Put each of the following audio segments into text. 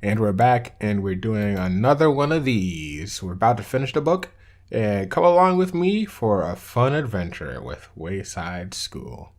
And we're back, and we're doing another one of these. We're about to finish the book, and come along with me for a fun adventure with Wayside School.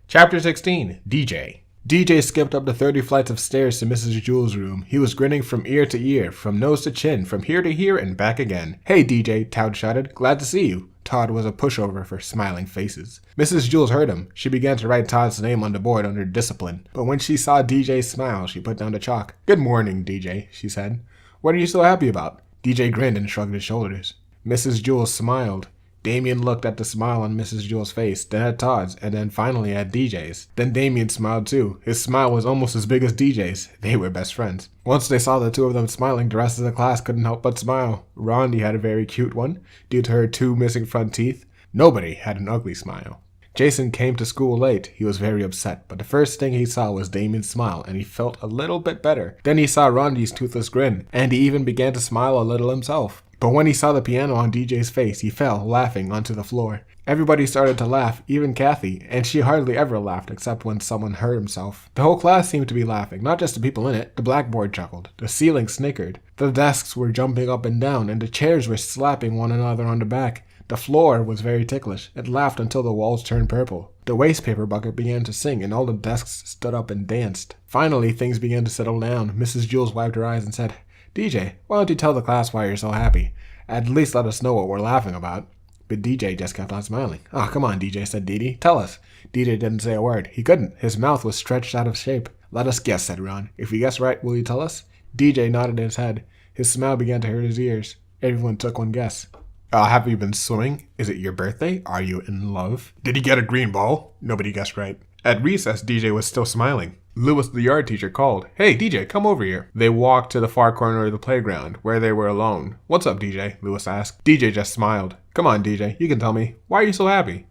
Chapter 16, DJ. DJ skipped up the 30 flights of stairs to Mrs. Jewell's room. He was grinning from ear to ear, from nose to chin, from here to here, and back again. "Hey, DJ," Todd shouted. "Glad to see you." Todd was a pushover for smiling faces. Mrs. Jewell heard him. She began to write Todd's name on the board under discipline. But when she saw DJ smile, she put down the chalk. "Good morning, DJ," she said. "What are you so happy about?" DJ grinned and shrugged his shoulders. Mrs. Jewell smiled. Damien looked at the smile on Mrs. Jewell's face, then at Todd's, and then finally at DJ's. Then Damien smiled too. His smile was almost as big as DJ's. They were best friends. Once they saw the two of them smiling, the rest of the class couldn't help but smile. Rondi had a very cute one, due to her 2 missing front teeth. Nobody had an ugly smile. Jason came to school late. He was very upset, but the first thing he saw was Damien's smile, and he felt a little bit better. Then he saw Rondi's toothless grin, and he even began to smile a little himself. But when he saw the piano on DJ's face, he fell, laughing, onto the floor. Everybody started to laugh, even Cathy, and she hardly ever laughed except when someone hurt himself. The whole class seemed to be laughing, not just the people in it. The blackboard chuckled. The ceiling snickered. The desks were jumping up and down, and the chairs were slapping one another on the back. The floor was very ticklish. It laughed until the walls turned purple. The wastepaper bucket began to sing, and all the desks stood up and danced. Finally, things began to settle down. Mrs. Jewell wiped her eyes and said, "DJ, why don't you tell the class why you're so happy? At least let us know what we're laughing about." But DJ just kept on smiling. "Oh, come on, DJ," said Dee Dee. "Tell us." DJ didn't say a word. He couldn't. His mouth was stretched out of shape. "Let us guess," said Ron. "If we guess right, will you tell us?" DJ nodded his head. His smile began to hurt his ears. Everyone took one guess. "Have you been swimming? Is it your birthday? Are you in love? Did he get a green ball?" Nobody guessed right. At recess, DJ was still smiling. Lewis, the yard teacher, called, "Hey, DJ, come over here." They walked to the far corner of the playground, where they were alone. "What's up, DJ?" Lewis asked. DJ just smiled. "Come on, DJ, you can tell me. Why are you so happy?"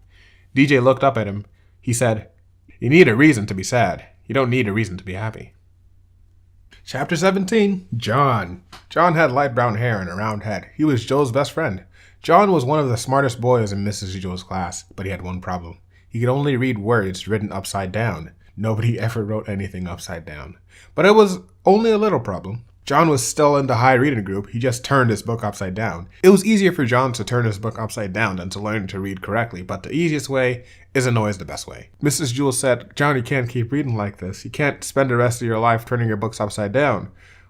DJ looked up at him. He said, "You need a reason to be sad. You don't need a reason to be happy." Chapter 17, John. John had light brown hair and a round head. He was Joe's best friend. John was one of the smartest boys in Mrs. Jewell's class, but he had one problem. He could only read words written upside down. Nobody ever wrote anything upside down. But it was only a little problem. John was still in the high reading group. He just turned his book upside down. It was easier for John to turn his book upside down than to learn to read correctly, but the easiest way isn't always the best way. Mrs. Jewell said, "John, you can't keep reading like this. You can't spend the rest of your life turning your books upside down."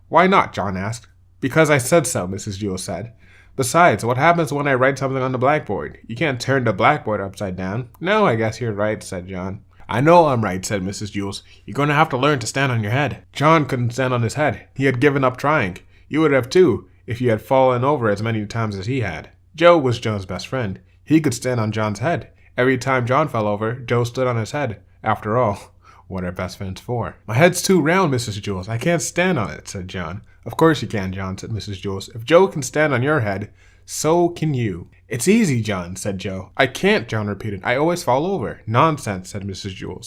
"Why not?" John asked. "Because I said so," Mrs. Jewell said. "Besides, what happens when I write something on the blackboard? You can't turn the blackboard upside down." "No, I guess you're right," said John. "I know I'm right," said Mrs. Jewell. "You're going to have to learn to stand on your head." John couldn't stand on his head. He had given up trying. You would have too, if you had fallen over as many times as he had. Joe was John's best friend. He could stand on John's head. Every time John fell over, Joe stood on his head. After all, what are best friends for? "My head's too round, Mrs. Jewell. I can't stand on it," said John. "Of course you can, John," said Mrs. Jewell. "If Joe can stand on your head, so can you." "It's easy, John," said Joe. "I can't," John repeated. "I always fall over." "Nonsense," said Mrs. Jewell.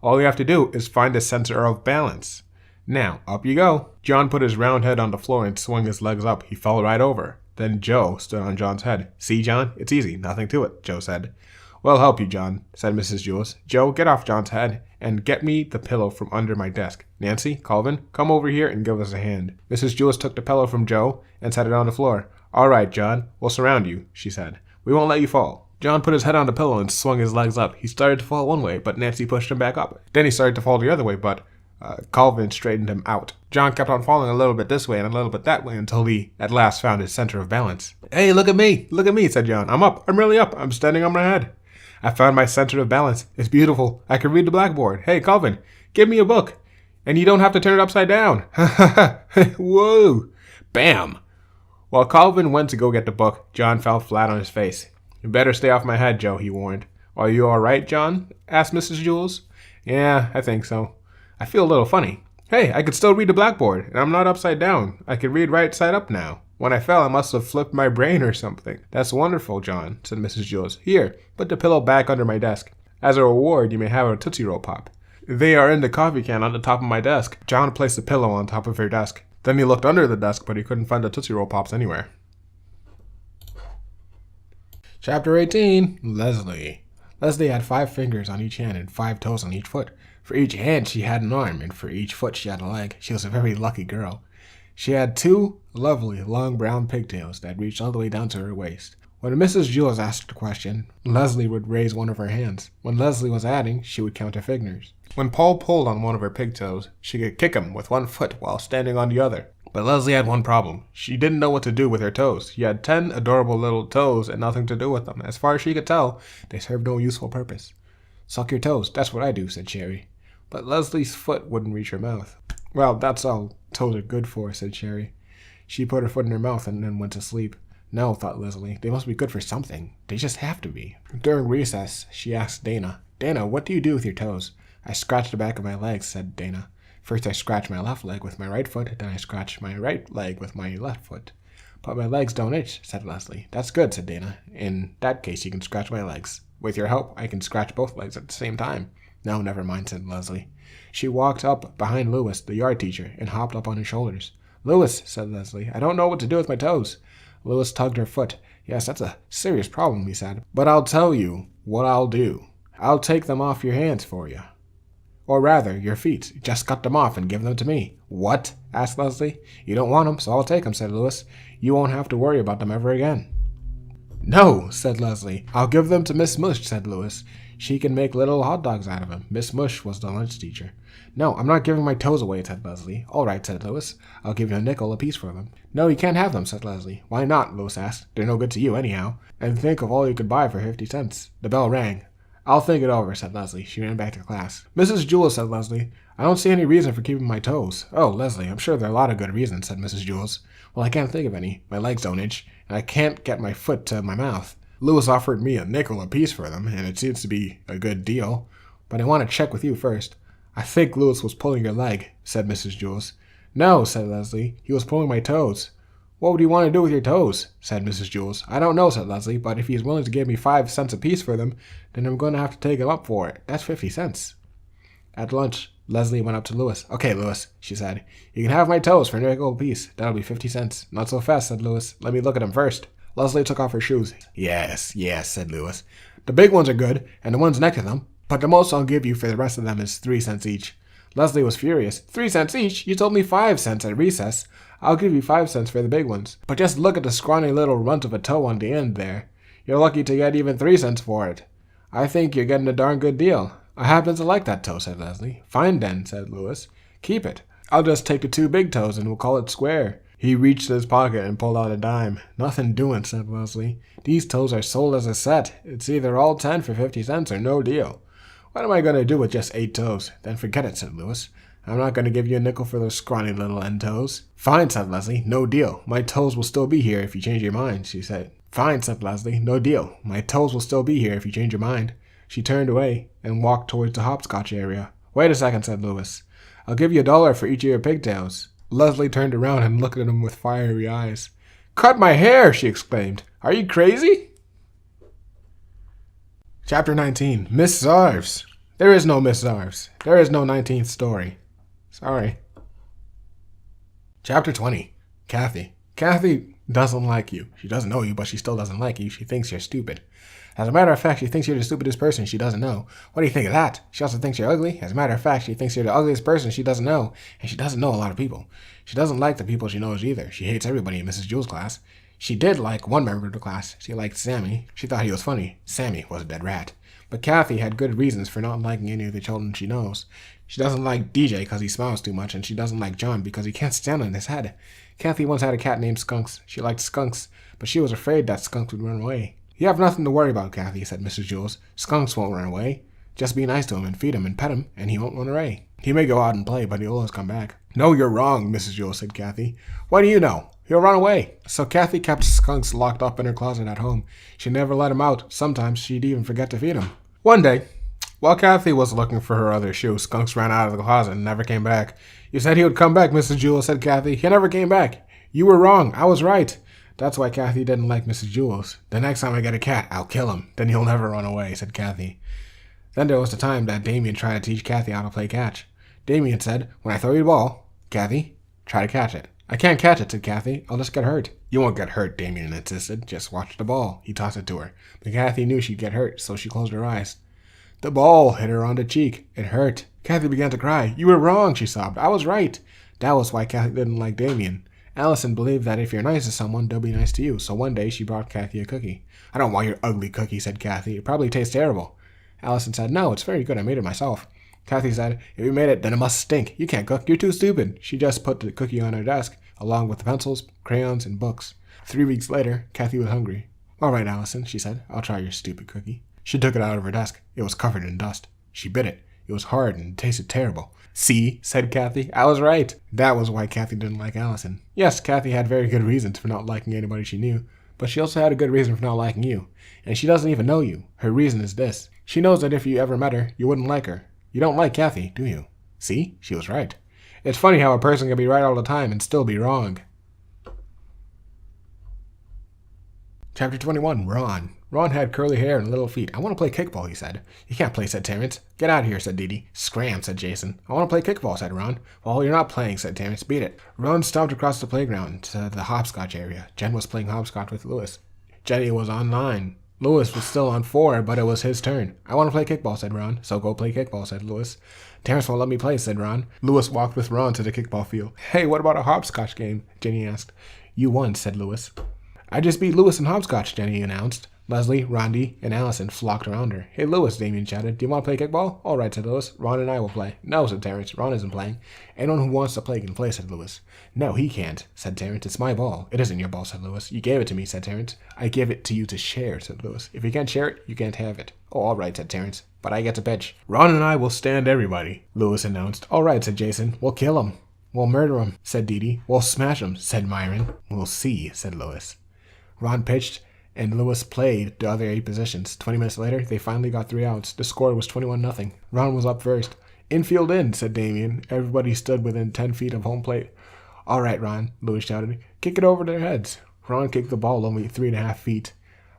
"All you have to do is find the center of balance. Now, up you go." John put his round head on the floor and swung his legs up. He fell right over. Then Joe stood on John's head. "See, John? It's easy. Nothing to it," Joe said. "Well, help you, John," said Mrs. Jewell. "Joe, get off John's head and get me the pillow from under my desk. Nancy, Calvin, come over here and give us a hand." Mrs. Jewell took the pillow from Joe and set it on the floor. "All right, John, we'll surround you," she said. "We won't let you fall." John put his head on the pillow and swung his legs up. He started to fall one way, but Nancy pushed him back up. Then he started to fall the other way, but Calvin straightened him out. John kept on falling a little bit this way and a little bit that way until he at last found his center of balance. "Hey, look at me, said John. "I'm up. I'm really up. I'm standing on my head. I found my center of balance. It's beautiful. I can read the blackboard. Hey, Calvin, give me a book. And you don't have to turn it upside down." Whoa! Bam! While Calvin went to go get the book, John fell flat on his face. "You better stay off my head, Joe," he warned. "Are you all right, John?" asked Mrs. Jewell. "Yeah, I think so. I feel a little funny. Hey, I could still read the blackboard, and I'm not upside down. I can read right side up now. When I fell, I must have flipped my brain or something." "That's wonderful, John," said Mrs. Jewell. "Here, put the pillow back under my desk. As a reward, you may have a Tootsie Roll Pop. They are in the coffee can on the top of my desk." John placed the pillow on top of her desk. Then he looked under the desk, but he couldn't find the Tootsie Roll Pops anywhere. Chapter 18, Leslie. Leslie had 5 fingers on each hand and 5 toes on each foot. For each hand she had an arm, and for each foot she had a leg. She was a very lucky girl. She had 2 lovely long brown pigtails that reached all the way down to her waist. When Mrs. Jules asked a question, Leslie would raise one of her hands. When Leslie was adding, she would count her fingers. When Paul pulled on one of her pigtails, she could kick him with one foot while standing on the other. But Leslie had one problem. She didn't know what to do with her toes. She had 10 adorable little toes and nothing to do with them. As far as she could tell, they served no useful purpose. "Suck your toes, that's what I do," said Sherry. But Leslie's foot wouldn't reach her mouth. "Well, that's all toes are good for," said Sherry. She put her foot in her mouth and then went to sleep. No, thought Leslie, they must be good for something. They just have to be. During recess, she asked Dana, "Dana, what do you do with your toes?" "I scratch the back of my legs," said Dana. "First I scratch my left leg with my right foot, then I scratch my right leg with my left foot." "But my legs don't itch," said Leslie. "That's good," said Dana. "In that case, you can scratch my legs. With your help, I can scratch both legs at the same time." "No, never mind," said Leslie. She walked up behind Lewis, the yard teacher, and hopped up on his shoulders. "Lewis," said Leslie, "I don't know what to do with my toes." Lewis tugged her foot. "Yes, that's a serious problem," he said. "But I'll tell you what I'll do. I'll take them off your hands for you. Or rather, your feet. Just cut them off and give them to me." "What?" asked Leslie. "You don't want them, so I'll take them," said Lewis. "You won't have to worry about them ever again." "No," said Leslie. "I'll give them to Miss Mush," said Lewis. "She can make little hot dogs out of them." Miss Mush was the lunch teacher. "No, I'm not giving my toes away," said Leslie. "All right," said Lewis. "I'll give you a nickel apiece for them." "No, you can't have them," said Leslie. "Why not?" Lewis asked. "They're no good to you, anyhow. And think of all you could buy for 50 cents. The bell rang. "I'll think it over," said Leslie. She ran back to class. "Mrs. Jules," said Leslie, "I don't see any reason for keeping my toes." "Oh, Leslie, I'm sure there are a lot of good reasons," said Mrs. Jules. "Well, I can't think of any. My legs don't itch, and I can't get my foot to my mouth. Lewis offered me a nickel apiece for them, and it seems to be a good deal. But I want to check with you first." "I think Lewis was pulling your leg," said Mrs. Jules. "No," said Leslie. "He was pulling my toes." "What would he want to do with your toes?" said Mrs. Jules. "I don't know," said Leslie, "but if he's willing to give me 5 cents apiece for them, then I'm going to have to take him up for it. That's 50 cents. At lunch, Leslie went up to Lewis. "Okay, Lewis," she said, "you can have my toes for a nickel apiece. That'll be 50 cents. "Not so fast," said Lewis. "Let me look at them first." Leslie took off her shoes. Yes, said Lewis. "The big ones are good, and the ones next to them. But the most I'll give you for the rest of them is 3 cents each." Leslie was furious. 3 cents each? You told me 5 cents at recess. "I'll give you 5 cents for the big ones. But just look at the scrawny little runt of a toe on the end there. You're lucky to get even 3 cents for it. I think you're getting a darn good deal." "I happen to like that toe," said Leslie. "Fine then," said Lewis. "Keep it. I'll just take the 2 big toes and we'll call it square." He reached in his pocket and pulled out a dime. "Nothing doing," said Leslie. "These toes are sold as a set. It's either all 10 for 50 cents or no deal." "What am I going to do with just 8 toes?" "Then forget it," said Lewis. "I'm not going to give you a nickel for those scrawny little end toes." "Fine," said Leslie. "No deal. My toes will still be here if you change your mind," she said. "Fine," said Leslie. "No deal. My toes will still be here if you change your mind." She turned away and walked towards the hopscotch area. "Wait a second," said Lewis. "I'll give you $1 for each of your pigtails." Leslie turned around and looked at him with fiery eyes. "Cut my hair!" she exclaimed. "Are you crazy?" Chapter 19. Miss Zarves. There is no Miss Zarves. There is no 19th story. Sorry. Chapter 20. Cathy. Cathy doesn't like you. She doesn't know you, but she still doesn't like you. She thinks you're stupid. As a matter of fact, she thinks you're the stupidest person she doesn't know. What do you think of that? She also thinks you're ugly. As a matter of fact, she thinks you're the ugliest person she doesn't know, and she doesn't know a lot of people. She doesn't like the people she knows either. She hates everybody in Mrs. Jules' class. She did like one member of the class. She liked Sammy. She thought he was funny. Sammy was a dead rat. But Cathy had good reasons for not liking any of the children she knows. She doesn't like DJ because he smiles too much, and she doesn't like John because he can't stand on his head. Cathy once had a cat named Skunks. She liked Skunks, but she was afraid that Skunks would run away. "You have nothing to worry about, Cathy," said Mrs. Jules. "Skunks won't run away. Just be nice to him and feed him and pet him, and he won't run away. He may go out and play, but he'll always come back." "No, you're wrong," Mrs. Jules said Cathy. "What do you know? He'll run away." So Cathy kept Skunks locked up in her closet at home. She never let him out. Sometimes she'd even forget to feed him. One day, while Cathy was looking for her other shoe, Skunks ran out of the closet and never came back. "You said he would come back, Mrs. Jules," said Cathy. "He never came back." "You were wrong. I was right." That's why Cathy didn't like Mrs. Jules. "The next time I get a cat, I'll kill him. Then he'll never run away," said Cathy. Then there was the time that Damien tried to teach Cathy how to play catch. Damien said, "When I throw you the ball, Cathy, try to catch it." "I can't catch it," said Cathy. "I'll just get hurt." "You won't get hurt," Damien insisted. "Just watch the ball." He tossed it to her. But Cathy knew she'd get hurt, so she closed her eyes. The ball hit her on the cheek. It hurt. Cathy began to cry. "You were wrong," she sobbed. "I was right." That was why Cathy didn't like Damien. Alison believed that if you're nice to someone, they'll be nice to you, so one day she brought Cathy a cookie. I don't want your ugly cookie, said Cathy. It probably tastes terrible. Alison said, no, it's very good. I made it myself. Cathy said, if you made it, then it must stink. You can't cook. You're too stupid. She just put the cookie on her desk, along with the pencils, crayons, and books. 3 weeks later, Cathy was hungry. All right, Alison, she said, I'll try your stupid cookie. She took it out of her desk. It was covered in dust. She bit it. It was hard and tasted terrible. See, said Cathy, I was right. That was why Cathy didn't like Alison. Yes, Cathy had very good reasons for not liking anybody she knew, but she also had a good reason for not liking you. And she doesn't even know you. Her reason is this. She knows that if you ever met her, you wouldn't like her. You don't like Cathy, do you? See? She was right. It's funny how a person can be right all the time and still be wrong. Chapter 21, Ron. Ron had curly hair and little feet. I want to play kickball, he said. You can't play, said Terrence. Get out of here, said Dee Dee. Scram, said Jason. I want to play kickball, said Ron. Well, you're not playing, said Terrence. Beat it. Ron stomped across the playground to the hopscotch area. Jen was playing hopscotch with Lewis. Jenny was on 9. Lewis was still on 4, but it was his turn. I want to play kickball, said Ron. So go play kickball, said Lewis. Terrence won't let me play, said Ron. Lewis walked with Ron to the kickball field. Hey, what about a hopscotch game? Jenny asked. You won, said Lewis. I just beat Lewis in hopscotch, Jenny announced. Leslie, Rondi, and Alison flocked around her. Hey, Lewis, Damien shouted. Do you want to play kickball? All right, said Lewis. Ron and I will play. No, said Terrence. Ron isn't playing. Anyone who wants to play can play, said Lewis. No, he can't, said Terrence. It's my ball. It isn't your ball, said Lewis. You gave it to me, said Terrence. I give it to you to share, said Lewis. If you can't share it, you can't have it. Oh, all right, said Terrence. But I get to pitch. Ron and I will stand everybody, Lewis announced. All right, said Jason. We'll kill him. We'll murder him, said Dee Dee. We'll smash him, said Myron. We'll see, said Lewis. Ron pitched, and Lewis played the other 8 positions. 20 minutes later, they finally got 3 outs. The score was 21-0. Ron was up first. Infield in, said Damien. Everybody stood within 10 feet of home plate. All right, Ron, Lewis shouted. Kick it over their heads. Ron kicked the ball only 3.5 feet.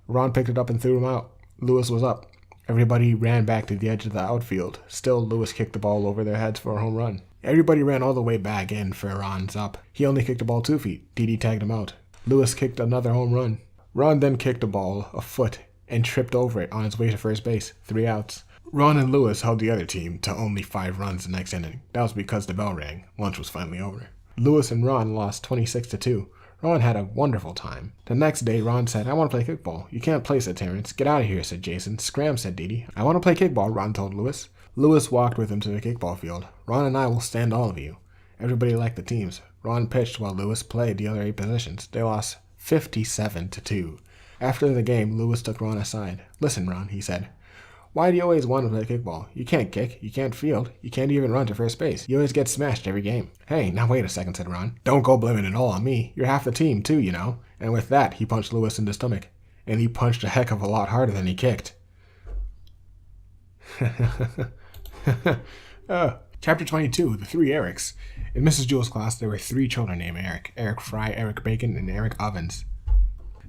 Ron picked it up and threw him out. Lewis was up. Everybody ran back to the edge of the outfield. Still, Lewis kicked the ball over their heads for a home run. Everybody ran all the way back in for Ron's up. He only kicked the ball 2 feet. Dee Dee tagged him out. Lewis kicked another home run. Ron then kicked the ball a foot and tripped over it on his way to first base. 3 outs. Ron and Lewis held the other team to only 5 runs the next inning. That was because the bell rang. Lunch was finally over. Lewis and Ron lost 26-2. Ron had a wonderful time. The next day, Ron said, I want to play kickball. You can't play, said Terrence. Get out of here, said Jason. Scram, said Dee Dee. I want to play kickball, Ron told Lewis. Lewis walked with him to the kickball field. Ron and I will stand all of you. Everybody liked the teams. Ron pitched while Lewis played the other 8 positions. They lost 57-2. After the game, Lewis took Ron aside. Listen, Ron, he said. Why do you always want to play kickball? You can't kick, you can't field, you can't even run to first base. You always get smashed every game. Hey, now wait a second, said Ron. Don't go blaming it all on me. You're half the team, too, you know. And with that, he punched Lewis in the stomach. And he punched a heck of a lot harder than he kicked. Chapter 22, The 3 Erics. In Mrs. Jewell's class, there were 3 children named Eric. Eric Fry, Eric Bacon, and Eric Ovens.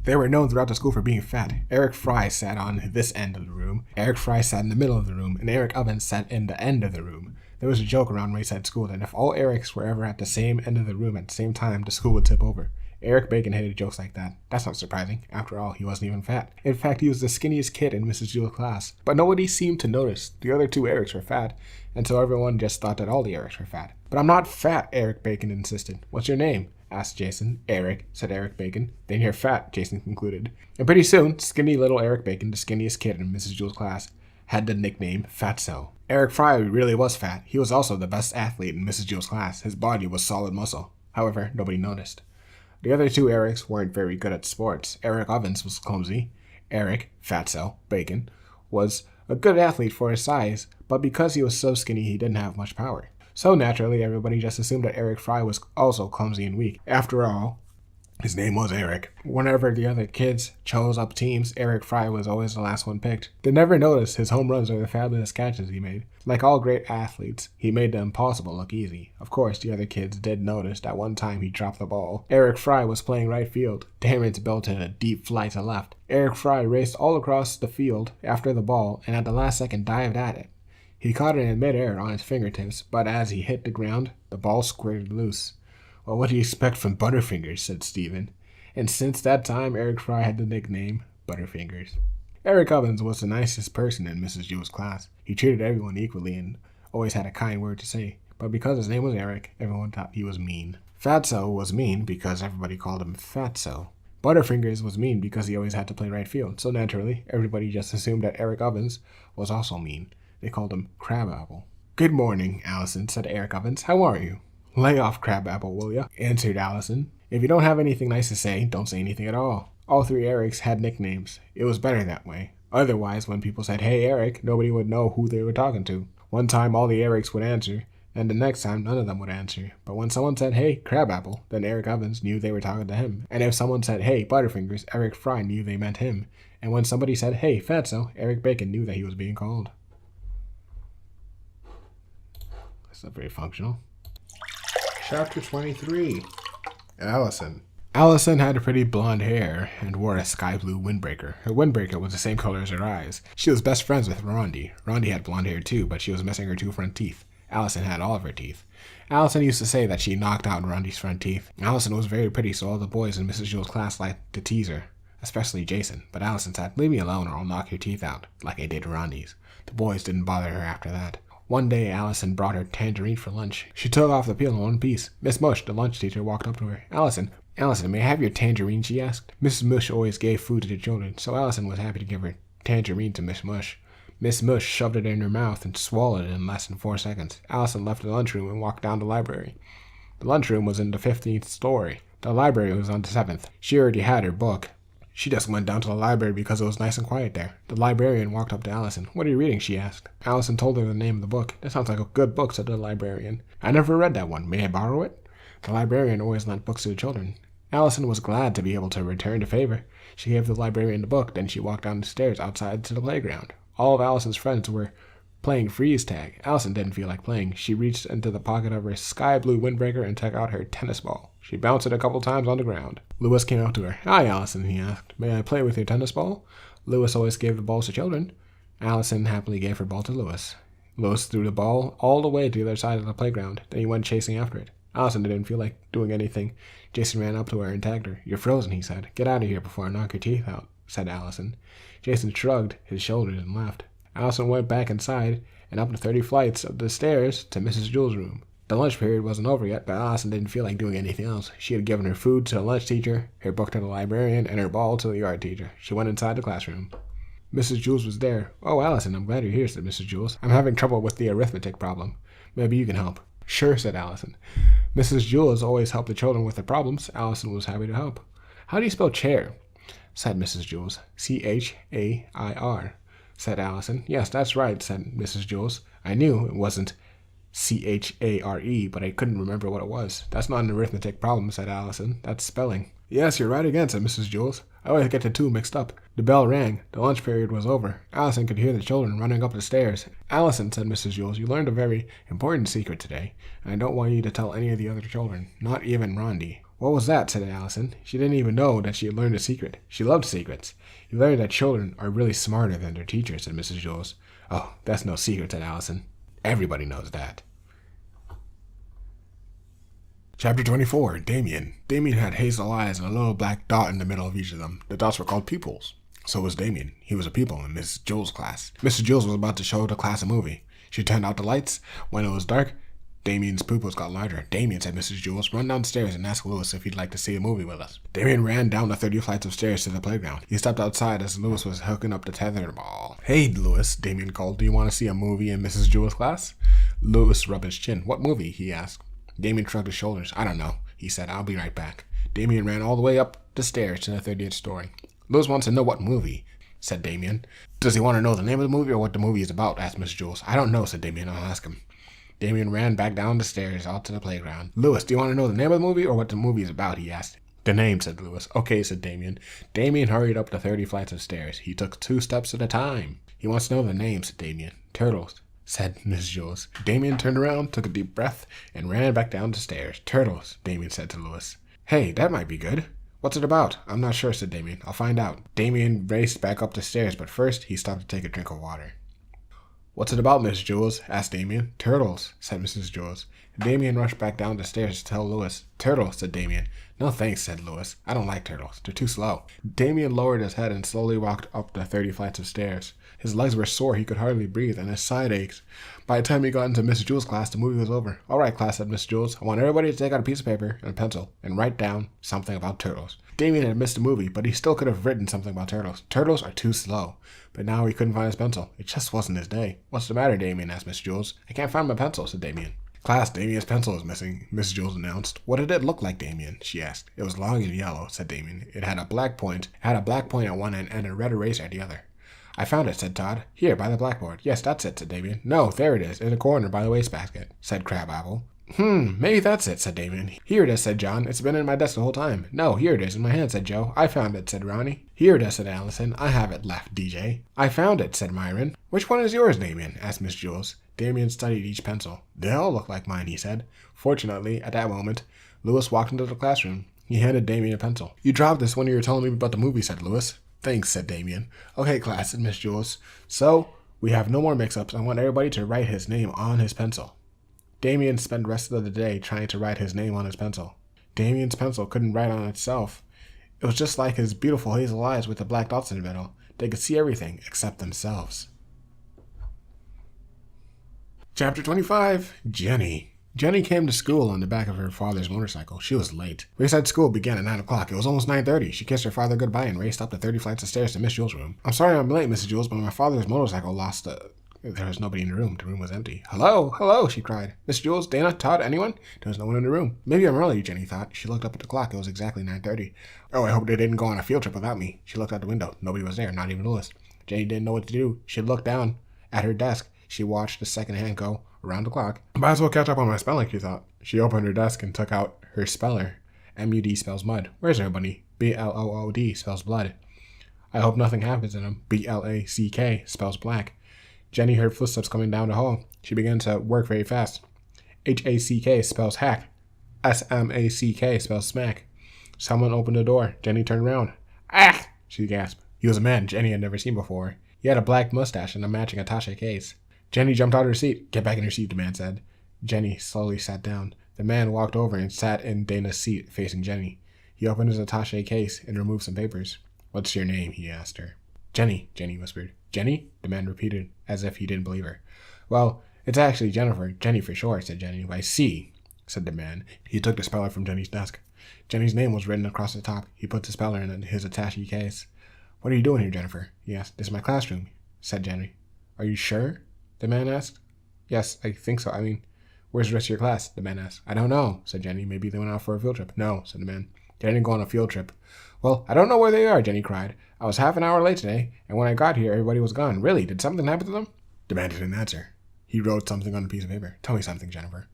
They were known throughout the school for being fat. Eric Fry sat on this end of the room, Eric Fry sat in the middle of the room, and Eric Ovens sat in the end of the room. There was a joke around Wayside School that if all Erics were ever at the same end of the room at the same time, the school would tip over. Eric Bacon hated jokes like that. That's not surprising. After all, he wasn't even fat. In fact, he was the skinniest kid in Mrs. Jewell's class. But nobody seemed to notice. The other 2 Erics were fat, and so everyone just thought that all the Erics were fat. But I'm not fat, Eric Bacon insisted. What's your name? Asked Jason. Eric, said Eric Bacon. Then you're fat, Jason concluded. And pretty soon, skinny little Eric Bacon, the skinniest kid in Mrs. Jewell's class, had the nickname Fatso. Eric Fry really was fat. He was also the best athlete in Mrs. Jewell's class. His body was solid muscle. However, nobody noticed. The other 2 Erics weren't very good at sports. Eric Ovens was clumsy. Eric, Fatso, Bacon, was a good athlete for his size, but because he was so skinny, he didn't have much power. So naturally, everybody just assumed that Eric Fry was also clumsy and weak. After all, his name was Eric. Whenever the other kids chose up teams, Eric Fry was always the last one picked. They never noticed his home runs or the fabulous catches he made. Like all great athletes, he made the impossible look easy. Of course, the other kids did notice that one time he dropped the ball. Eric Fry was playing right field. Terrence belted a deep fly to left. Eric Fry raced all across the field after the ball and at the last second dived at it. He caught it in midair on his fingertips, but as he hit the ground, the ball squirted loose. Well, what do you expect from Butterfingers, said Stephen. And since that time, Eric Fry had the nickname Butterfingers. Eric Ovens was the nicest person in Mrs. Jewell's class. He treated everyone equally and always had a kind word to say. but because his name was Eric, everyone thought he was mean. Fatso was mean because everybody called him Fatso. Butterfingers was mean because he always had to play right field, so naturally, everybody just assumed that Eric Ovens was also mean. They called him Crabapple. "Good morning, Alison," said Eric Ovens. "How are you?" "Lay off, Crabapple, will ya?" answered Alison. "If you don't have anything nice to say, don't say anything at all." All three Erics had nicknames. It was better that way. Otherwise, when people said, "Hey, Eric," nobody would know who they were talking to. One time, all the Erics would answer, and the next time, none of them would answer. But when someone said, "Hey, Crabapple," then Eric Ovens knew they were talking to him. And if someone said, "Hey, Butterfingers," Eric Fry knew they meant him. And when somebody said, "Hey, Fatso," Eric Bacon knew that he was being called. That's not very functional. Chapter 23. Alison. Alison had pretty blonde hair and wore a sky blue windbreaker. Her windbreaker was the same color as her eyes. She was best friends with Rondi. Rondi had blonde hair too, but she was missing her two front teeth. Alison had all of her teeth. Alison used to say that she knocked out Rondi's front teeth. Alison was very pretty, so all the boys in Mrs. Jules' class liked to tease her, especially Jason. But Alison said, "Leave me alone or I'll knock your teeth out," like I did Rondi's. The boys didn't bother her after that. One day, Alison brought her tangerine for lunch. She took off the peel in one piece. Miss Mush, the lunch teacher, walked up to her. Alison, may I have your tangerine?" she asked. Mrs. Mush always gave food to the children, so Alison was happy to give her tangerine to Miss Mush. Miss Mush shoved it in her mouth and swallowed it in less than 4 seconds. Alison left the lunchroom and walked down the library. The lunchroom was in the 15th story. The library was on the 7th. She already had her book. She just went down to the library because it was nice and quiet there. The librarian walked up to Alison. "What are you reading?" she asked. Alison told her the name of the book. "That sounds like a good book," said the librarian. "I never read that one. May I borrow it?" The librarian always lent books to the children. Alison was glad to be able to return the favor. She gave the librarian the book, then she walked down the stairs outside to the playground. All of Alison's friends were playing freeze tag. Alison didn't feel like playing. She reached into the pocket of her sky blue windbreaker and took out her tennis ball. She bounced it a couple times on the ground. Lewis came up to her. "Hi, Alison," he asked. "May I play with your tennis ball?" Lewis always gave the balls to children. Alison happily gave her ball to Lewis. Lewis threw the ball all the way to the other side of the playground. Then he went chasing after it. Alison didn't feel like doing anything. Jason ran up to her and tagged her. "You're frozen," he said. "Get out of here before I knock your teeth out," said Alison. Jason shrugged his shoulders and left. Alison went back inside and up the 30 flights of the stairs to Mrs. Jules' room. The lunch period wasn't over yet, but Alison didn't feel like doing anything else. She had given her food to the lunch teacher, her book to the librarian, and her ball to the art teacher. She went inside the classroom. Mrs. Jules was there. "Oh, Alison, I'm glad you're here," said Mrs. Jules. "I'm having trouble with the arithmetic problem. Maybe you can help." "Sure," said Alison. Mrs. Jules always helped the children with their problems. Alison was happy to help. "How do you spell chair?" said Mrs. Jules. "Chair," said Alison. "Yes, that's right," said Mrs. Jules. "I knew it wasn't Chare, but I couldn't remember what it was." "That's not an arithmetic problem," said Alison. "That's spelling." "Yes, you're right again," said Mrs. Jules. "I always get the two mixed up." The bell rang. The lunch period was over. Alison could hear the children running up the stairs. "Alison," said Mrs. Jules, "you learned a very important secret today, and I don't want you to tell any of the other children, not even Rondi." "What was that?" said Alison. She didn't even know that she had learned a secret. She loved secrets. "You learned that children are really smarter than their teachers," said Mrs. Jules. "Oh, that's no secret," said Alison. "Everybody knows that." Chapter 24. Damien. Damien had hazel eyes and a little black dot in the middle of each of them. The dots were called pupils. So was Damien. He was a pupil in Mrs. Jules' class. Mrs. Jules was about to show the class a movie. She turned out the lights. When it was dark, Damien's pupils got larger. "Damien," said Mrs. Jules, "run downstairs and ask Lewis if he'd like to see a movie with us." Damien ran down the 30 flights of stairs to the playground. He stepped outside as Lewis was hooking up the tether ball. "Hey, Lewis," Damien called. "Do you want to see a movie in Mrs. Jules' class?" Lewis rubbed his chin. "What movie?" he asked. Damien shrugged his shoulders. "I don't know," he said. "I'll be right back." Damien ran all the way up the stairs to the 30th story. "Lewis wants to know what movie," said Damien. "Does he want to know the name of the movie or what the movie is about?" asked Miss Jules. "I don't know," said Damien. "I'll ask him." Damien ran back down the stairs out to the playground. "Lewis, do you want to know the name of the movie or what the movie is about?" he asked. "The name," said Lewis. "Okay," said Damien. Damien hurried up the 30 flights of stairs. He took 2 steps at a time. "He wants to know the name," said Damien. "Turtles," said Miss Jules. Damien turned around, took a deep breath, and ran back down the stairs. "Turtles," Damien said to Lewis. "Hey, that might be good." "What's it about?" "I'm not sure," said Damien. "I'll find out." Damien raced back up the stairs, but first he stopped to take a drink of water. "What's it about, Miss Jules?" asked Damien. "Turtles," said Mrs. Jules. Damien rushed back down the stairs to tell Lewis. Turtles, said Damien. No thanks, said Lewis. I don't like turtles. They're too slow. Damien lowered his head and slowly walked up the 30 flights of stairs. His legs were sore, he could hardly breathe, and his side ached. By the time he got into Miss Jules' class, the movie was over. All right, class, said Miss Jules. I want everybody to take out a piece of paper and a pencil and write down something about turtles. Damien had missed the movie, but he still could have written something about turtles. Turtles are too slow. But now he couldn't find his pencil. It just wasn't his day. What's the matter, Damien? Asked Miss Jules. I can't find my pencil, said Damien. Class, Damien's pencil is missing, Miss Jules announced. What did it look like, Damien? She asked. It was long and yellow, said Damien. It had a black point. At one end and a red eraser at the other. I found it, said Todd. Here, by the blackboard. Yes, that's it, said Damien. No, there it is, in the corner by the wastebasket, said Crabapple. Maybe that's it, said Damien. Here it is, said John. It's been in my desk the whole time. No, here it is, in my hand, said Joe. I found it, said Ronnie. Here it is, said Alison. I have it, laughed DJ. I found it, said Myron. Which one is yours, Damien? Asked Miss Jules. Damien studied each pencil. They all look like mine, he said. Fortunately, at that moment, Lewis walked into the classroom. He handed Damien a pencil. You dropped this when you were telling me about the movie, said Lewis. Thanks, said Damien. Okay, class, said Miss Jules. So, we have no more mix-ups. I want everybody to write his name on his pencil. Damien spent the rest of the day trying to write his name on his pencil. Damien's pencil couldn't write on itself. It was just like his beautiful hazel eyes with the black dots in the middle. They could see everything except themselves. Chapter 25. Jenny. Jenny came to school on the back of her father's motorcycle. She was late. Wayside School began at 9 o'clock. It was almost 9:30. She kissed her father goodbye and raced up the 30 flights of stairs to Miss Jules' room. I'm sorry I'm late, Mrs. Jules, but my father's motorcycle lost the... There was nobody in the room. The room was empty. Hello, hello, she cried. Miss Jules, Dana, Todd, anyone? There was no one in the room. Maybe I'm early, Jenny thought. She looked up at the clock. It was exactly 9:30. Oh, I hope they didn't go on a field trip without me. She looked out the window. Nobody was there, not even Lewis. Jenny didn't know what to do. She looked down at her desk. She watched the second hand go around the clock. Might as well catch up on my spelling, she thought. She opened her desk and took out her speller. M-U-D spells mud. Where's everybody? B-L-O-O-D spells blood. I hope nothing happens to them. B-L-A-C-K spells black. Jenny heard footsteps coming down the hall. She began to work very fast. H-A-C-K spells hack. S-M-A-C-K spells smack. Someone opened the door. Jenny turned around. Ah! She gasped. He was a man Jenny had never seen before. He had a black mustache and a matching attaché case. Jenny jumped out of her seat. Get back in your seat, the man said. Jenny slowly sat down. The man walked over and sat in Dana's seat, facing Jenny. He opened his attaché case and removed some papers. What's your name? He asked her. Jenny, Jenny whispered. Jenny? The man repeated, as if he didn't believe her. Well, it's actually Jennifer. Jenny for short, said Jenny. I see, said the man. He took the speller from Jenny's desk. Jenny's name was written across the top. He put the speller in his attaché case. What are you doing here, Jennifer? He asked. This is my classroom, said Jenny. Are you sure? The man asked. Yes, I think so. Where's the rest of your class? The man asked. I don't know, said Jenny. Maybe they went out for a field trip. No, said the man. They didn't go on a field trip. Well, I don't know where they are, Jenny cried. I was half an hour late today, and when I got here, everybody was gone. Really? Did something happen to them? The man didn't answer. He wrote something on a piece of paper. Tell me something, Jennifer.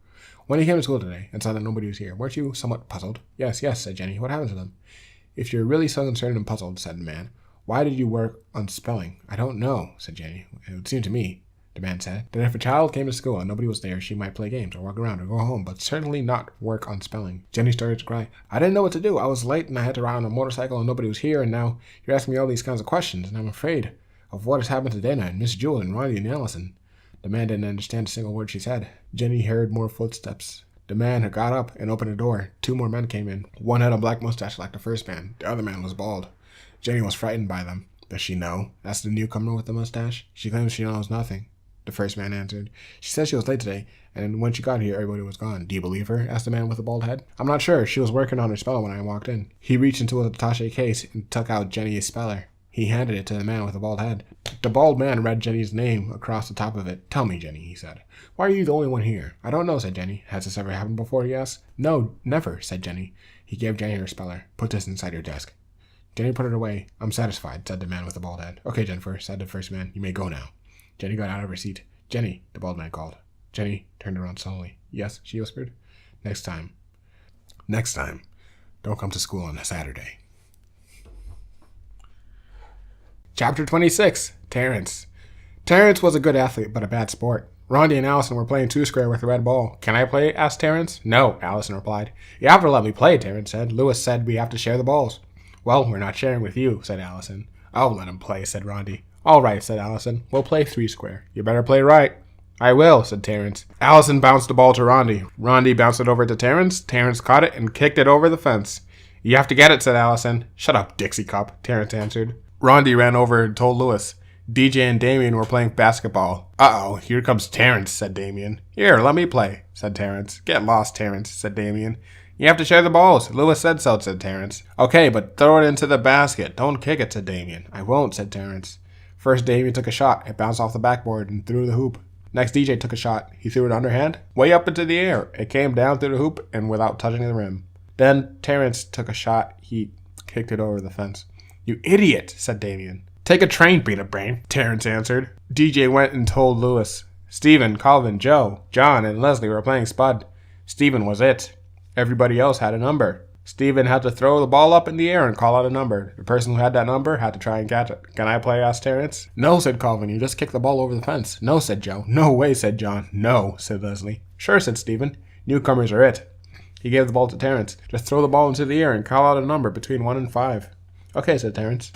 When you came to school today and saw that nobody was here, weren't you somewhat puzzled? Yes, said Jenny. What happened to them? If you're really so concerned and puzzled, said the man, why did you work on spelling? I don't know, said Jenny. It would seem to me, the man said, that if a child came to school and nobody was there, she might play games or walk around or go home, but certainly not work on spelling. Jenny started to cry. I didn't know what to do. I was late and I had to ride on a motorcycle and nobody was here, and now you're asking me all these kinds of questions, and I'm afraid of what has happened to Dana and Miss Jules and Ronnie and Alison. The man didn't understand a single word she said. Jenny heard more footsteps. The man had got up and opened the door. 2 more men came in. One had a black mustache like the first man. The other man was bald. Jenny was frightened by them. Does she know? Asked the newcomer with the mustache. She claims she knows nothing. The first man answered. She said she was late today, and when she got here, everybody was gone. Do you believe her? Asked the man with the bald head. I'm not sure. She was working on her speller when I walked in. He reached into his attaché case and took out Jenny's speller. He handed it to the man with the bald head. The bald man read Jenny's name across the top of it. Tell me, Jenny, he said. Why are you the only one here? I don't know, said Jenny. Has this ever happened before, he asked. No, never, said Jenny. He gave Jenny her speller. Put this inside your desk. Jenny put it away. I'm satisfied, said the man with the bald head. Okay, Jennifer, said the first man. You may go now. Jenny got out of her seat. Jenny, the bald man called. Jenny turned around slowly. Yes, she whispered. Next time, don't come to school on a Saturday. Chapter 26. Terrence. Terrence was a good athlete, but a bad sport. Ronnie and Alison were playing two-square with a red ball. Can I play? Asked Terrence. No, Alison replied. You have to let me play, Terrence said. Lewis said we have to share the balls. Well, we're not sharing with you, said Alison. I'll let him play, said Ronnie. All right, said Alison. We'll play three-square. You better play right. I will, said Terrence. Alison bounced the ball to Rondi. Rondi bounced it over to Terrence. Terrence caught it and kicked it over the fence. You have to get it, said Alison. Shut up, Dixie Cup, Terrence answered. Rondi ran over and told Lewis. DJ and Damien were playing basketball. Uh-oh, here comes Terrence, said Damien. Here, let me play, said Terrence. Get lost, Terrence, said Damien. You have to share the balls. Lewis said so, said Terrence. Okay, but throw it into the basket. Don't kick it, said Damien. I won't, said Terrence. First, Damien took a shot. It bounced off the backboard and through the hoop. Next, DJ took a shot. He threw it underhand, way up into the air. It came down through the hoop and without touching the rim. Then Terrence took a shot. He kicked it over the fence. You idiot, said Damien. Take a train, peanut brain, Terrence answered. DJ went and told Lewis. Stephen, Calvin, Joe, John, and Leslie were playing Spud. Stephen was it. Everybody else had a number. Stephen had to throw the ball up in the air and call out a number. The person who had that number had to try and catch it. Can I play? Asked Terrence. No, said Calvin. You just kicked the ball over the fence. No, said Joe. No way, said John. No, said Leslie. Sure, said Stephen. Newcomers are it. He gave the ball to Terrence. Just throw the ball into the air and call out a number between 1 and 5. Okay, said Terrence.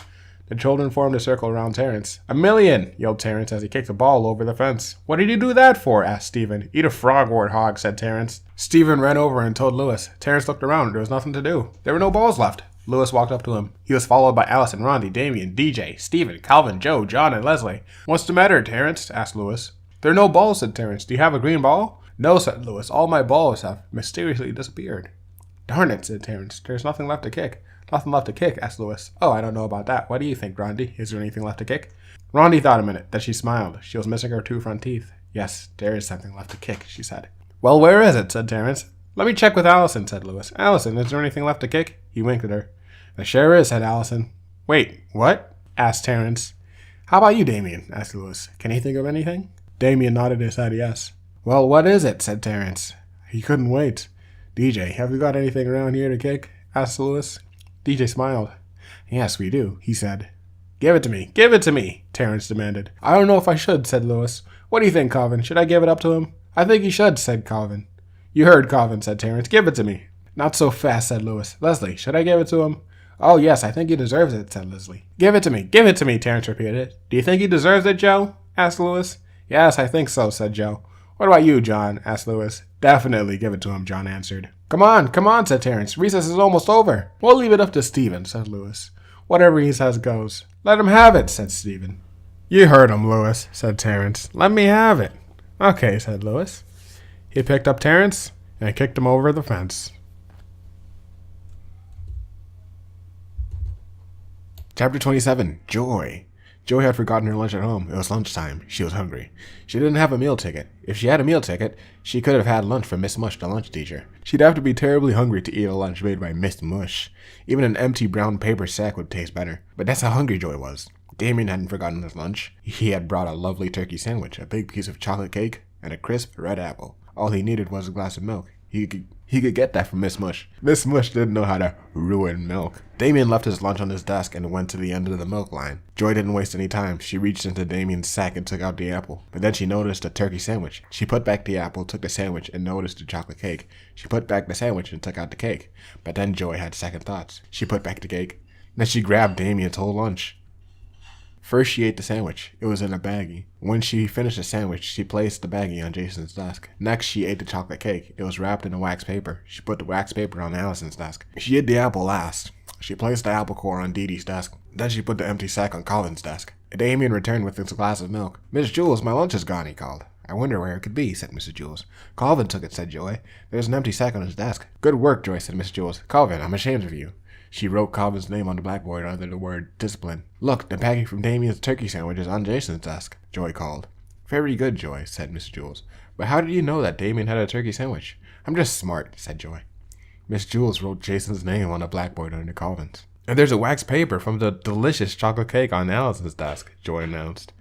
The children formed a circle around Terrence. 1,000,000, yelled Terrence as he kicked the ball over the fence. What did you do that for? Asked Stephen. Eat a frog, warthog, said Terrence. Stephen ran over and told Lewis. Terrence looked around. There was nothing to do. There were no balls left. Lewis walked up to him. He was followed by Alison, Rondi, Damien, DJ, Stephen, Calvin, Joe, John, and Leslie. What's the matter, Terrence? Asked Lewis. There are no balls, said Terrence. Do you have a green ball? No, said Lewis. All my balls have mysteriously disappeared. Darn it, said Terrence. There's nothing left to kick. Nothing left to kick, asked Lewis. Oh, I don't know about that. What do you think, Rondi? Is there anything left to kick? Rondi thought a minute. Then she smiled. She was missing her 2 front teeth. Yes, there is something left to kick, she said. Well, where is it? Said Terrence. Let me check with Alison, said Lewis. Alison, is there anything left to kick? He winked at her. There sure is, said Alison. Wait, what? Asked Terrence. How about you, Damien? Asked Lewis. Can he think of anything? Damien nodded his head yes. Well, what is it? Said Terrence. He couldn't wait. DJ, have you got anything around here to kick? Asked Lewis. DJ smiled. Yes, we do, he said. Give it to me. Give it to me, Terrence demanded. I don't know if I should, said Lewis. What do you think, Calvin? Should I give it up to him? I think you should, said Calvin. You heard Calvin, said Terrence. Give it to me. Not so fast, said Lewis. Leslie, should I give it to him? Oh, yes, I think he deserves it, said Leslie. Give it to me. Give it to me, Terrence repeated. Do you think he deserves it, Joe? Asked Lewis. Yes, I think so, said Joe. What about you, John? Asked Lewis. Definitely give it to him, John answered. Come on, said Terrence. Recess is almost over. We'll leave it up to Stephen, said Lewis. Whatever he says goes. Let him have it, said Stephen. You heard him, Lewis, said Terrence. Let me have it. Okay, said Lewis. He picked up Terrence and kicked him over the fence. Chapter 27, Joy. Joy had forgotten her lunch at home. It was lunchtime. She was hungry. She didn't have a meal ticket. If she had a meal ticket, she could have had lunch from Miss Mush, the lunch teacher. She'd have to be terribly hungry to eat a lunch made by Miss Mush. Even an empty brown paper sack would taste better. But that's how hungry Joy was. Damien hadn't forgotten his lunch. He had brought a lovely turkey sandwich, a big piece of chocolate cake, and a crisp red apple. All he needed was a glass of milk. He could get that from Miss Mush. Miss Mush didn't know how to ruin milk. Damien left his lunch on his desk and went to the end of the milk line. Joy didn't waste any time. She reached into Damien's sack and took out the apple. But then she noticed a turkey sandwich. She put back the apple, took the sandwich, and noticed the chocolate cake. She put back the sandwich and took out the cake. But then Joy had second thoughts. She put back the cake. Then she grabbed Damien's whole lunch. First, she ate the sandwich. It was in a baggie. When she finished the sandwich, she placed the baggie on Jason's desk. Next, she ate the chocolate cake. It was wrapped in a wax paper. She put the wax paper on Alison's desk. She ate the apple last. She placed the apple core on Dee Dee's desk. Then she put the empty sack on Colin's desk. Damien returned with his glass of milk. Miss Jules, my lunch is gone, he called. I wonder where it could be, said Mrs. Jules. Calvin took it, said Joy. There's an empty sack on his desk. Good work, Joy, said Miss Jules. Calvin, I'm ashamed of you. She wrote Calvin's name on the blackboard under the word discipline. Look, the packing from Damien's turkey sandwich is on Jason's desk, Joy called. Very good, Joy, said Miss Jules. But how did you know that Damien had a turkey sandwich? I'm just smart, said Joy. Miss Jules wrote Jason's name on the blackboard under Calvin's. And there's a wax paper from the delicious chocolate cake on Alison's desk, Joy announced.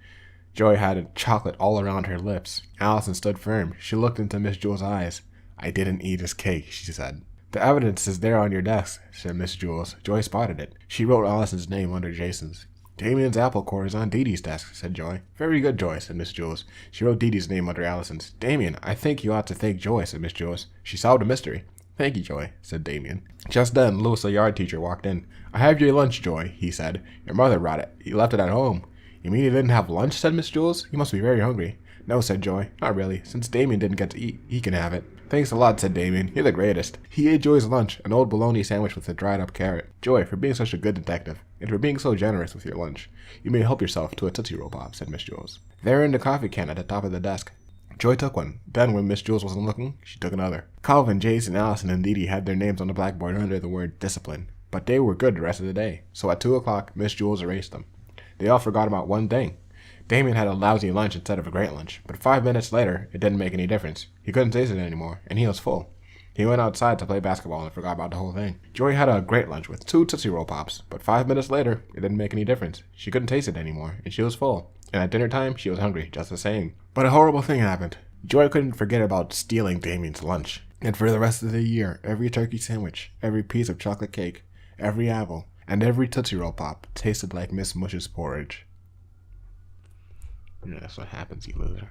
Joy had chocolate all around her lips. Alison stood firm. She looked into Miss Jules' eyes. I didn't eat his cake, she said. The evidence is there on your desk, said Miss Jules. Joy spotted it. She wrote Alison's name under Jason's. Damien's apple core is on Dee Dee's desk, said Joy. Very good, Joy, said Miss Jules. She wrote Dee Dee's name under Alison's. Damien, I think you ought to thank Joy, said Miss Jules. She solved a mystery. Thank you, Joy, said Damien. Just then, Louis, the yard teacher, walked in. I have your lunch, Joy, he said. Your mother brought it. You left it at home. You mean you didn't have lunch, said Miss Jules. You must be very hungry. No, said Joy. Not really. Since Damien didn't get to eat, he can have it. Thanks a lot, said Damien. You're the greatest. He ate Joy's lunch, an old bologna sandwich with a dried up carrot. Joy, for being such a good detective, and for being so generous with your lunch, you may help yourself to a Tootsie Roll Pop, said Miss Jules. They're in the coffee can at the top of the desk. Joy took one. Then, when Miss Jules wasn't looking, she took another. Calvin, Jason, Alison, and Dee Dee had their names on the blackboard under the word discipline, but they were good the rest of the day, so at 2 o'clock, Miss Jules erased them. They all forgot about one thing. Damien had a lousy lunch instead of a great lunch, but 5 minutes later, it didn't make any difference. He couldn't taste it anymore, and he was full. He went outside to play basketball and forgot about the whole thing. Joy had a great lunch with 2 Tootsie Roll Pops, but 5 minutes later, it didn't make any difference. She couldn't taste it anymore, and she was full. And at dinner time, she was hungry, just the same. But a horrible thing happened. Joy couldn't forget about stealing Damien's lunch. And for the rest of the year, every turkey sandwich, every piece of chocolate cake, every apple, and every Tootsie Roll Pop tasted like Miss Mush's porridge. Yeah, that's what happens, you loser.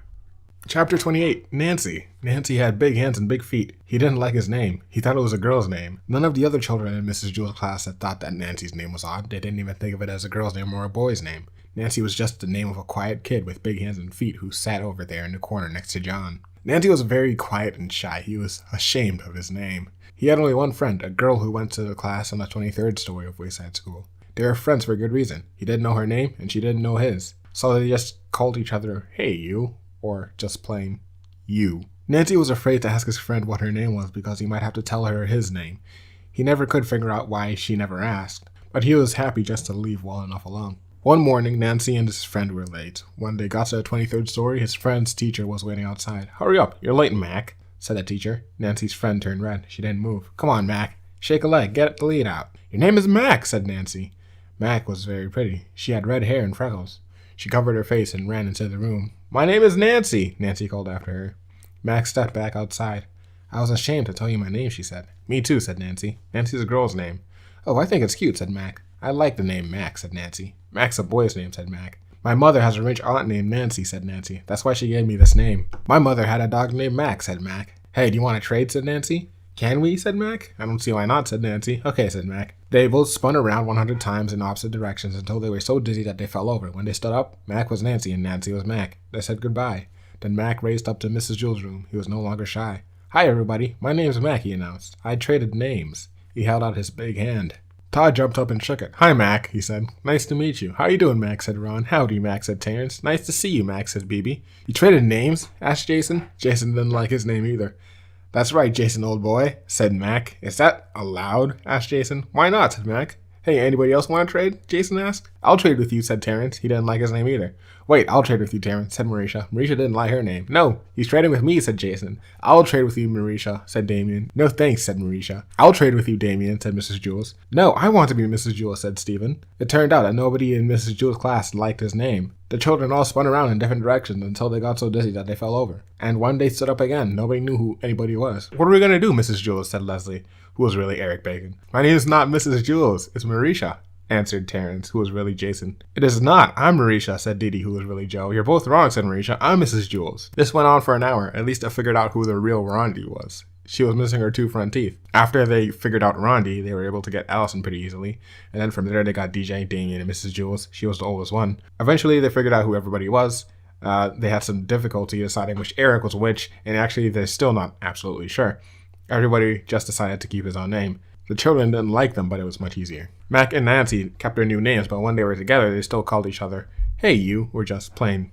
Chapter 28, Nancy. Nancy had big hands and big feet. He didn't like his name. He thought it was a girl's name. None of the other children in Mrs. Jewell's class had thought that Nancy's name was odd. They didn't even think of it as a girl's name or a boy's name. Nancy was just the name of a quiet kid with big hands and feet who sat over there in the corner next to John. Nancy was very quiet and shy. He was ashamed of his name. He had only one friend, a girl who went to the class on the 23rd story of Wayside School. They were friends for good reason. He didn't know her name, and she didn't know his. So they just called each other, "Hey, you," or just plain, "you." Nancy was afraid to ask his friend what her name was because he might have to tell her his name. He never could figure out why she never asked, but he was happy just to leave well enough alone. One morning, Nancy and his friend were late. When they got to the 23rd story, his friend's teacher was waiting outside. "Hurry up, you're late, Mac," said the teacher. Nancy's friend turned red. She didn't move. "Come on, Mac. Shake a leg. Get the lead out." "Your name is Mac," said Nancy. Mac was very pretty. She had red hair and freckles. She covered her face and ran into the room. "My name is Nancy," Nancy called after her. Mac stepped back outside. "I was ashamed to tell you my name," she said. "Me too," said Nancy. "Nancy's a girl's name." "Oh, I think it's cute," said Mac. "I like the name Mac," said Nancy. "Mac's a boy's name," said Mac. "My mother has a rich aunt named Nancy," said Nancy. "That's why she gave me this name." "My mother had a dog named Mac," said Mac. "Hey, do you want to trade?" said Nancy. "Can we?" said Mac. "I don't see why not," said Nancy. "Okay," said Mac. They both spun around 100 times in opposite directions until they were so dizzy that they fell over. When they stood up, Mac was Nancy and Nancy was Mac. They said goodbye. Then Mac raced up to Mrs. Jewell's room. He was no longer shy. "Hi, everybody. My name's Mac," he announced. "I traded names." He held out his big hand. Todd jumped up and shook it. "Hi, Mac," he said. "Nice to meet you." "How you doing, Mac?" said Ron. "Howdy, Mac," said Terrence. "Nice to see you, Mac," said Bebe. "You traded names?" asked Jason. Jason didn't like his name either. "That's right, Jason, old boy," said Mac. "Is that allowed?" asked Jason. "Why not?" said Mac. "Hey, anybody else want to trade?" Jason asked. "I'll trade with you," said Terrence. He didn't like his name either. "Wait, I'll trade with you, Terrence," said Marisha. Marisha didn't like her name. "No, he's trading with me," said Jason. "I'll trade with you, Marisha," said Damien. "No thanks," said Marisha. "I'll trade with you, Damien," said Mrs. Jules. "No, I want to be Mrs. Jules," said Stephen. It turned out that nobody in Mrs. Jules' class liked his name. The children all spun around in different directions until they got so dizzy that they fell over. And when they stood up again, nobody knew who anybody was. "What are we going to do, Mrs. Jules?" said Leslie, who was really Eric Bacon. "My name is not Mrs. Jules, it's Marisha," answered Terrence, who was really Jason. "It is not. I'm Marisha," said Dee Dee, who was really Joe. "You're both wrong," said Marisha. "I'm Mrs. Jules." This went on for an hour. At least I figured out who the real Rondi was. She was missing her 2 front teeth. After they figured out Rondi, they were able to get Alison pretty easily. And then from there, they got DJ, Damien, and Mrs. Jules. She was the oldest one. Eventually, they figured out who everybody was. They had some difficulty deciding which Eric was which, and actually, they're still not absolutely sure. Everybody just decided to keep his own name. The children didn't like them, but it was much easier. Mac and Nancy kept their new names, but when they were together, they still called each other, "Hey, you," or just plain,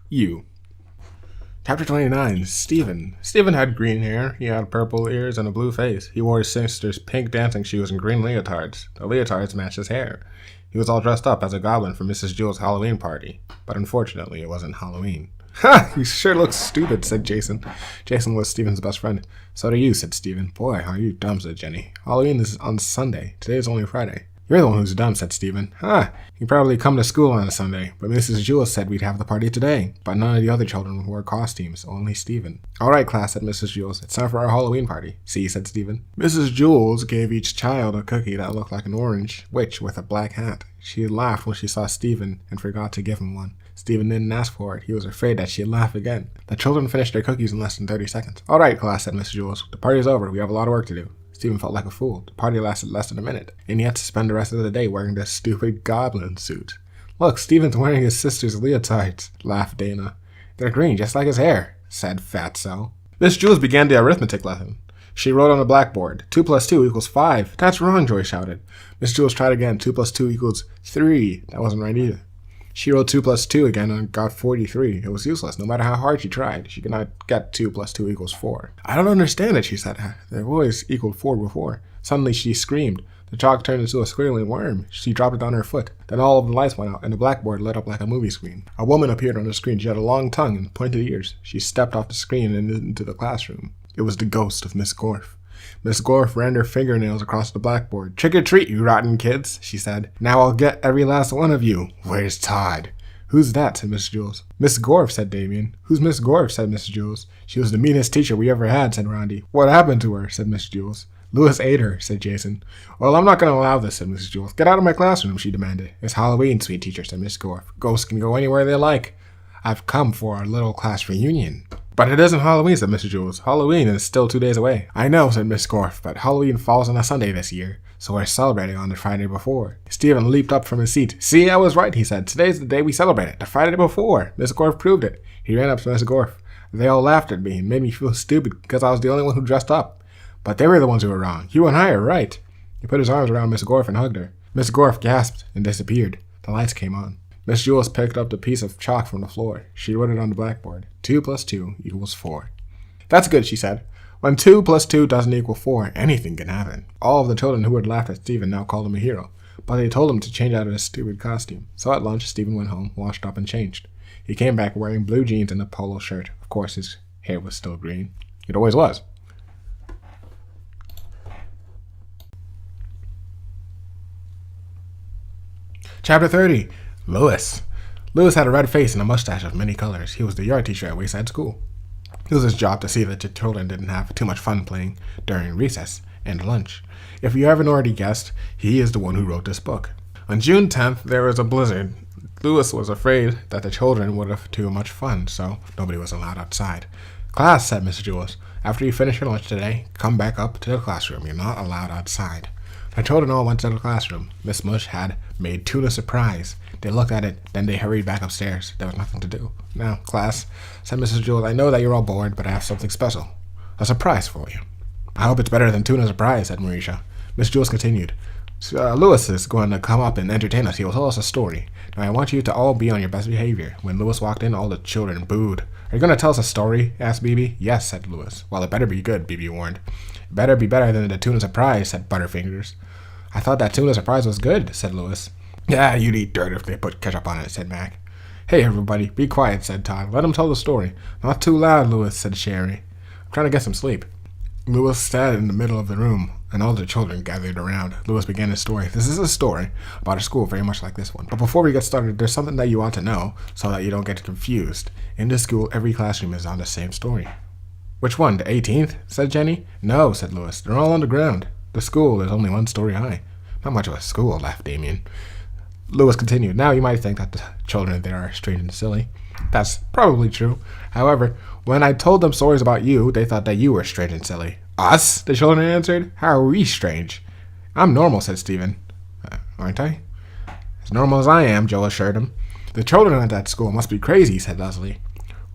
"you." Chapter 29, Stephen. Stephen had green hair, he had purple ears and a blue face. He wore his sister's pink dancing shoes and green leotards. The leotards matched his hair. He was all dressed up as a goblin for Mrs. Jewell's Halloween party, but unfortunately it wasn't Halloween. "Ha! You sure look stupid," said Jason. Jason was Stephen's best friend. "So do you," said Stephen. "Boy, are you dumb," said Jenny. "Halloween is on Sunday. Today is only Friday." "You're the one who's dumb," said Stephen. "Ha! You probably come to school on a Sunday, but Mrs. Jewell said we'd have the party today. But none of the other children wore costumes, only Stephen." "All right, class," said Mrs. Jewell. "It's time for our Halloween party." "See," said Stephen. Mrs. Jewell gave each child a cookie that looked like an orange witch with a black hat. She laughed when she saw Stephen and forgot to give him one. Stephen didn't ask for it. He was afraid that she'd laugh again. The children finished their cookies in less than 30 seconds. "All right, class," said Mrs. Jewell. "The party's over. We have a lot of work to do." Stephen felt like a fool. The party lasted less than a minute, and he had to spend the rest of the day wearing this stupid goblin suit. "Look, Stephen's wearing his sister's leotards," laughed Dana. They're green, just like his hair, said Fatso. Miss Jules began the arithmetic lesson. She wrote on the blackboard, 2 plus 2 equals 5. That's wrong, Joy shouted. Miss Jules tried again, 2 plus 2 equals 3. That wasn't right either. She wrote 2 plus 2 again and got 43. It was useless. No matter how hard she tried, she could not get 2 plus 2 equals 4. I don't understand it, she said. They've always equaled 4 before. Suddenly she screamed. The chalk turned into a squiggly worm. She dropped it on her foot. Then all of the lights went out, and the blackboard lit up like a movie screen. A woman appeared on the screen. She had a long tongue and pointed ears. She stepped off the screen and into the classroom. It was the ghost of Miss Gorf. Miss Gorf ran her fingernails across the blackboard. Trick or treat, you rotten kids, she said. Now I'll get every last one of you. Where's Todd? Who's that? Said Miss Jules. Miss Gorf, said Damien. Who's Miss Gorf? Said Miss Jules. She was the meanest teacher we ever had, said Rondi. What happened to her? Said Miss Jules. Lewis ate her, said Jason. Well, I'm not going to allow this, said Mrs. Jules. Get out of my classroom, she demanded. It's Halloween, sweet teacher, said Miss Gorf. Ghosts can go anywhere they like. I've come for our little class reunion. But it isn't Halloween, said Mrs. Jules. Halloween is still 2 days away. I know, said Miss Gorf, but Halloween falls on a Sunday this year, so we're celebrating on the Friday before. Stephen leaped up from his seat. See, I was right, he said. Today's the day we celebrate it, the Friday before. Miss Gorf proved it. He ran up to Miss Gorf. They all laughed at me and made me feel stupid because I was the only one who dressed up. But they were the ones who were wrong. You and I are right. He put his arms around Miss Gorf and hugged her. Miss Gorf gasped and disappeared. The lights came on. Miss Jules picked up the piece of chalk from the floor. She wrote it on the blackboard. 2 plus 2 equals 4. That's good, she said. When 2 plus 2 doesn't equal 4, anything can happen. All of the children who had laughed at Stephen now called him a hero, but they told him to change out of his stupid costume. So at lunch, Stephen went home, washed up, and changed. He came back wearing blue jeans and a polo shirt. Of course, his hair was still green. It always was. Chapter 30. Lewis. Lewis had a red face and a mustache of many colors. He was the yard teacher at Wayside School. It was his job to see that the children didn't have too much fun playing during recess and lunch. If you haven't already guessed, he is the one who wrote this book. On June 10th, there was a blizzard. Lewis was afraid that the children would have too much fun, so nobody was allowed outside. Class, said Miss Jules, after you finish your lunch today, come back up to the classroom. You're not allowed outside. The children all went to the classroom. Miss Mush had made tuna surprise. They looked at it, then they hurried back upstairs. There was nothing to do. Now, class, said Mrs. Jules, I know that you're all bored, but I have something special. A surprise for you. I hope it's better than tuna surprise, said Marisha. Miss Jules continued. Lewis is going to come up and entertain us. He will tell us a story. Now, I want you to all be on your best behavior. When Lewis walked in, all the children booed. Are you going to tell us a story? Asked Bibi. Yes, said Lewis. Well, it better be good, Bibi warned. It better be better than the tuna surprise, said Butterfingers. I thought that tuna surprise was good, said Lewis. Yeah, you'd eat dirt if they put ketchup on it, said Mac. Hey, everybody, be quiet, said Todd. Let him tell the story. Not too loud, Lewis, said Sherry. I'm trying to get some sleep. Lewis sat in the middle of the room, and all the children gathered around. Lewis began his story. This is a story about a school very much like this one. But before we get started, there's something that you want to know so that you don't get confused. In this school, every classroom is on the same story. Which one, the 18th? Said Jenny. No, said Lewis. They're all on the ground. The school is only 1 story high. Not much of a school, laughed Damien. Lewis continued. Now you might think that the children there are strange and silly. That's probably true. However, when I told them stories about you, they thought that you were strange and silly. Us? The children answered. How are we strange? I'm normal, said Stephen. Aren't I? As normal as I am, Joe assured him. The children at that school must be crazy, said Leslie.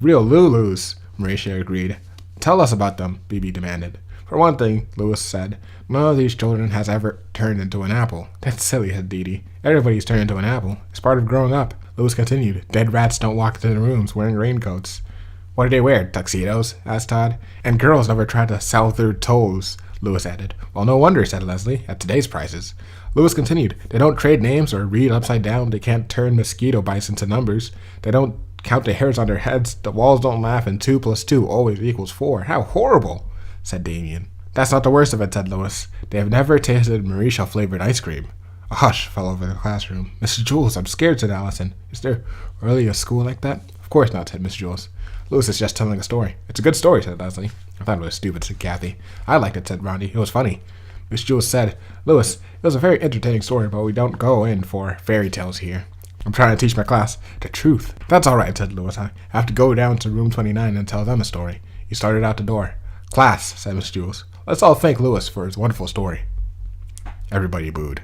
Real Lulus, Marisha agreed. Tell us about them, Bibi demanded. For one thing, Lewis said, none of these children has ever turned into an apple. That's silly, said Dee Dee. Everybody's turned into an apple. It's part of growing up. Lewis continued. Dead rats don't walk into the rooms wearing raincoats. What do they wear, tuxedos? Asked Todd. And girls never try to sell their toes, Lewis added. Well, no wonder, said Leslie, at today's prices. Lewis continued. They don't trade names or read upside down. They can't turn mosquito bites into numbers. They don't count the hairs on their heads. The walls don't laugh, and 2 plus 2 always equals 4. How horrible, said Damien. That's not the worst of it, said Lewis. They have never tasted Marisha-flavored ice cream. A hush fell over the classroom. Mrs. Jules, I'm scared, said Alison. Is there really a school like that? Of course not, said Miss Jules. Lewis is just telling a story. It's a good story, said Leslie. I thought it was stupid, said Cathy. I liked it, said Rondi. It was funny. Miss Jules said, Lewis, it was a very entertaining story, but we don't go in for fairy tales here. I'm trying to teach my class the truth. That's all right, said Lewis. I have to go down to room 29 and tell them a story. He started out the door. Class, said Miss Jules. Let's all thank Lewis for his wonderful story. Everybody booed.